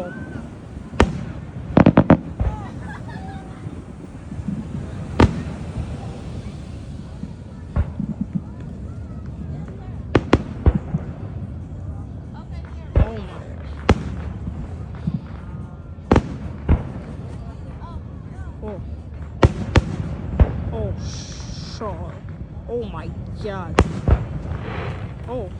Whoa. Oh my. Oh. Oh, sure. Oh my god. Oh.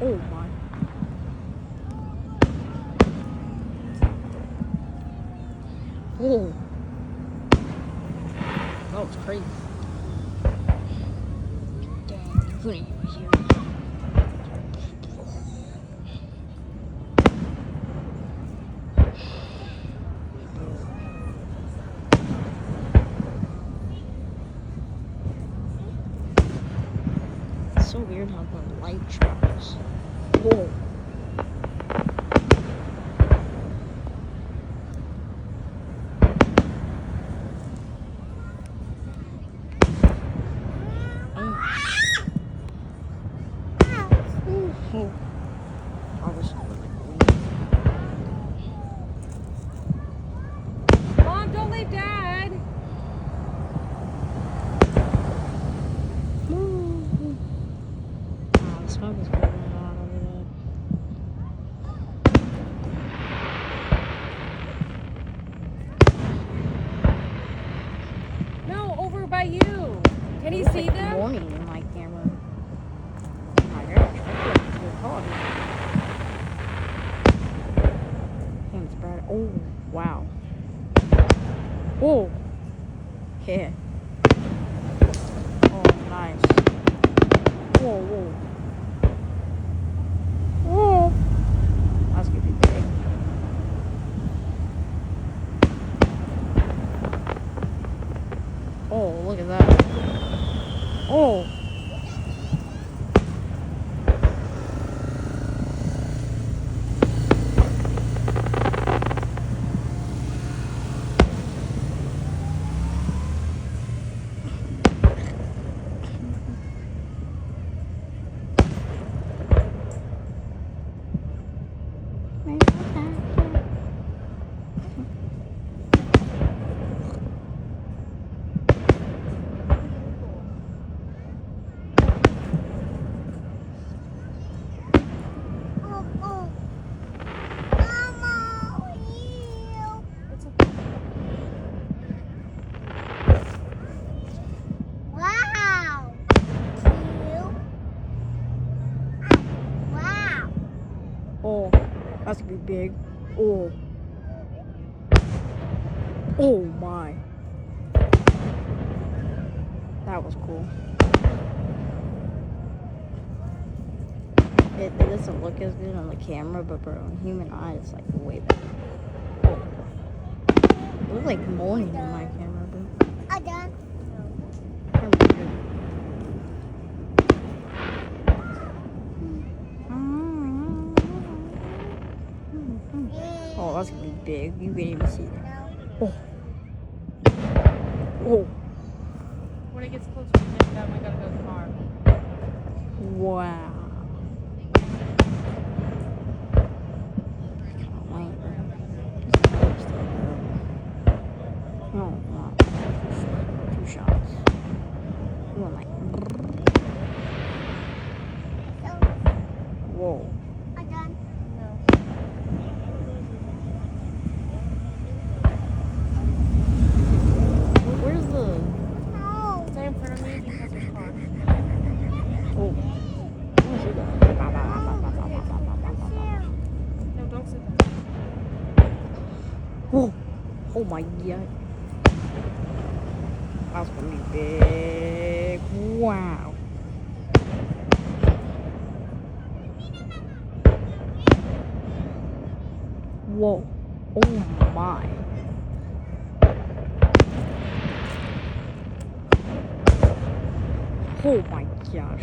Oh my. Oh. That was crazy. Dang, you couldn't even hear me. It's so weird how the light travels. Whoa. Oh. I was really cool. Mom, don't leave Dad. The smoke is going on over there. No, over by you. Can you Looks see like them? morning in my camera. Oh my gosh, I feel like it's hard. Damn, it's bright. Oh, wow. Oh. Yeah. Oh, nice. Whoa, whoa. Whoa. That's gonna be big. Oh, look at that. Oh. Oh, that's gonna be big. Oh. Oh my. That was cool. It doesn't look as good on the camera, but bro, on human eye, it's like way better. Oh. It looks like morning in my camera, bro. Oh, that's gonna be big. You can't even see that. Oh. Oh. When it gets closer to them, we gotta go to the car. Wow. I can't wait. No, not two shots. You want like. Whoa. Where's the? Stay in front of me because there's cars. Oh. Where's it going? No, don't sit there. Oh. Oh my god. That's gonna be big. Wow. Whoa. Oh my. Oh my gosh.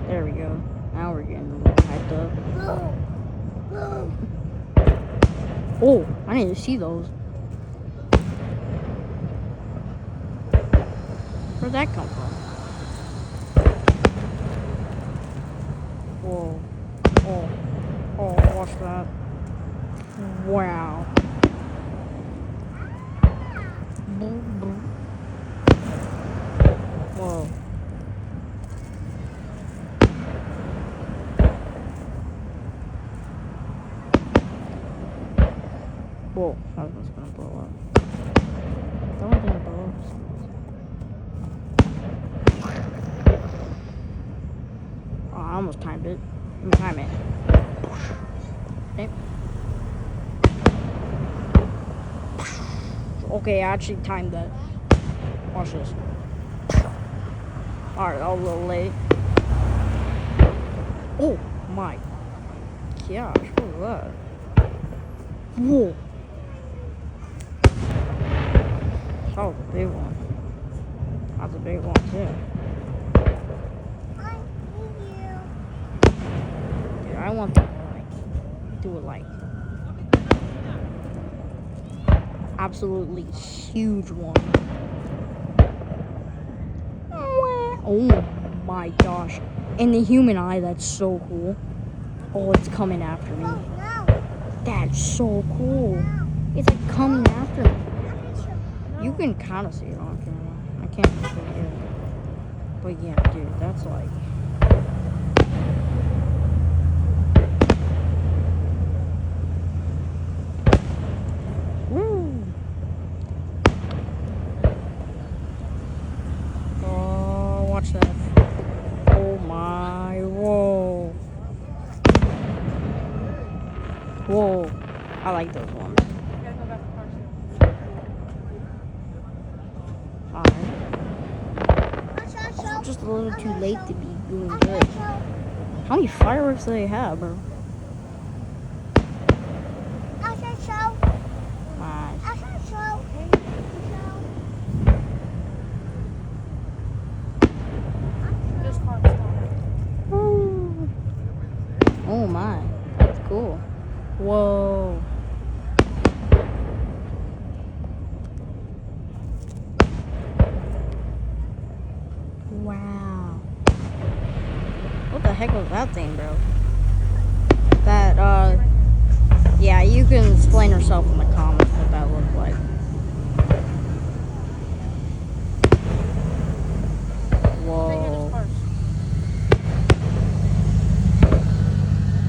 There we go. Now we're getting a little hyped up. Oh, I need to see those. Where'd that come from? Whoa. Oh. Oh, watch that. Wow. Boom, boom. Whoa. Whoa, that was gonna blow up. That one's gonna blow up. Oh, I almost timed it. Let me time it. Okay. Okay, I actually timed that. Watch this. Alright, that was a little late. Oh my gosh, what was that? Whoa. That was a big one. That's a big one too. Dude, I want to like do it like absolutely huge one. Oh my gosh. In the human eye, that's so cool. Oh, it's coming after me. That's so cool. It's like coming after me. You can kind of see it on camera. I can't see it. But yeah, dude, that's like... Woo! Oh, watch that. Oh my, whoa. Whoa. I like those ones. Just a little too late to be doing good. How many fireworks do they have, bro? Oh my, that's cool. Whoa. Wow. What the heck was that thing, bro? That, yeah, you can explain yourself in the comments what that looked like. Whoa.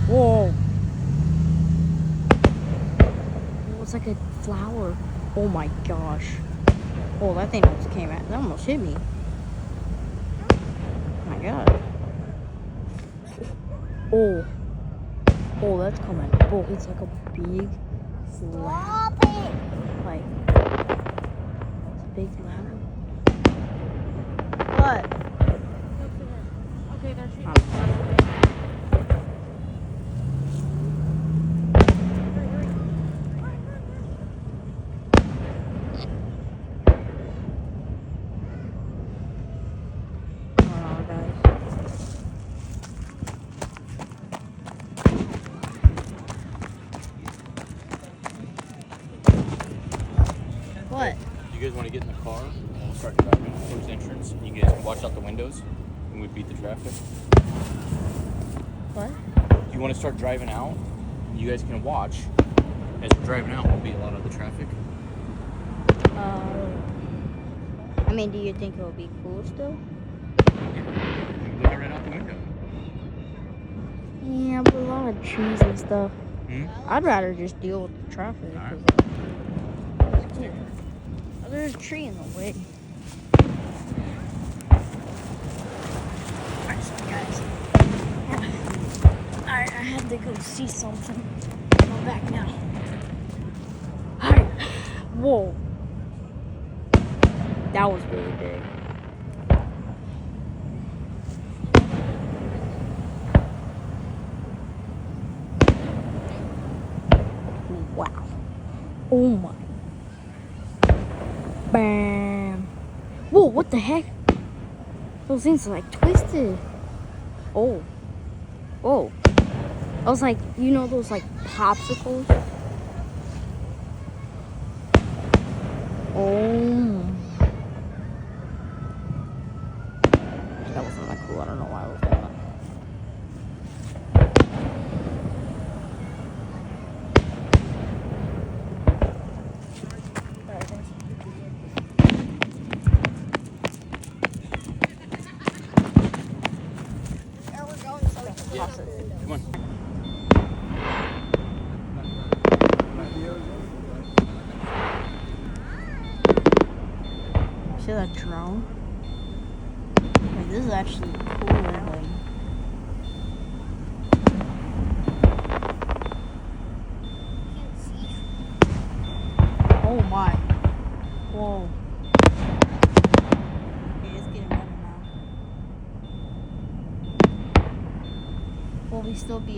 Whoa. It was like a flower. Oh my gosh. Oh, that thing almost came at. That almost hit me. Oh my god. Oh. Oh, that's coming. Oh, it's like a big ladder. Like, it's a big ladder. What? Okay, there's you. What? You guys want to get in the car and we'll start driving towards the entrance and you guys can watch out the windows and we beat the traffic? What? You want to start driving out and you guys can watch as we're driving out, we'll beat a lot of the traffic. I mean, do you think it'll be cool still? Look right out the window. Yeah, but a lot of trees and stuff. Hmm? I'd rather just deal with the traffic. All right. It's cool. Oh, there's a tree in the way. Alright, so guys. Alright, I had to go see something. I'm back now. Alright. Whoa. That was really big. Wow. Oh my. Bam. Whoa, what the heck? Those things are like twisted. Oh. Oh. I was like, you know those like popsicles? Oh. See that drone? Like, this is actually cool. Like, oh my. Whoa. Okay, it's getting better now. Will we still be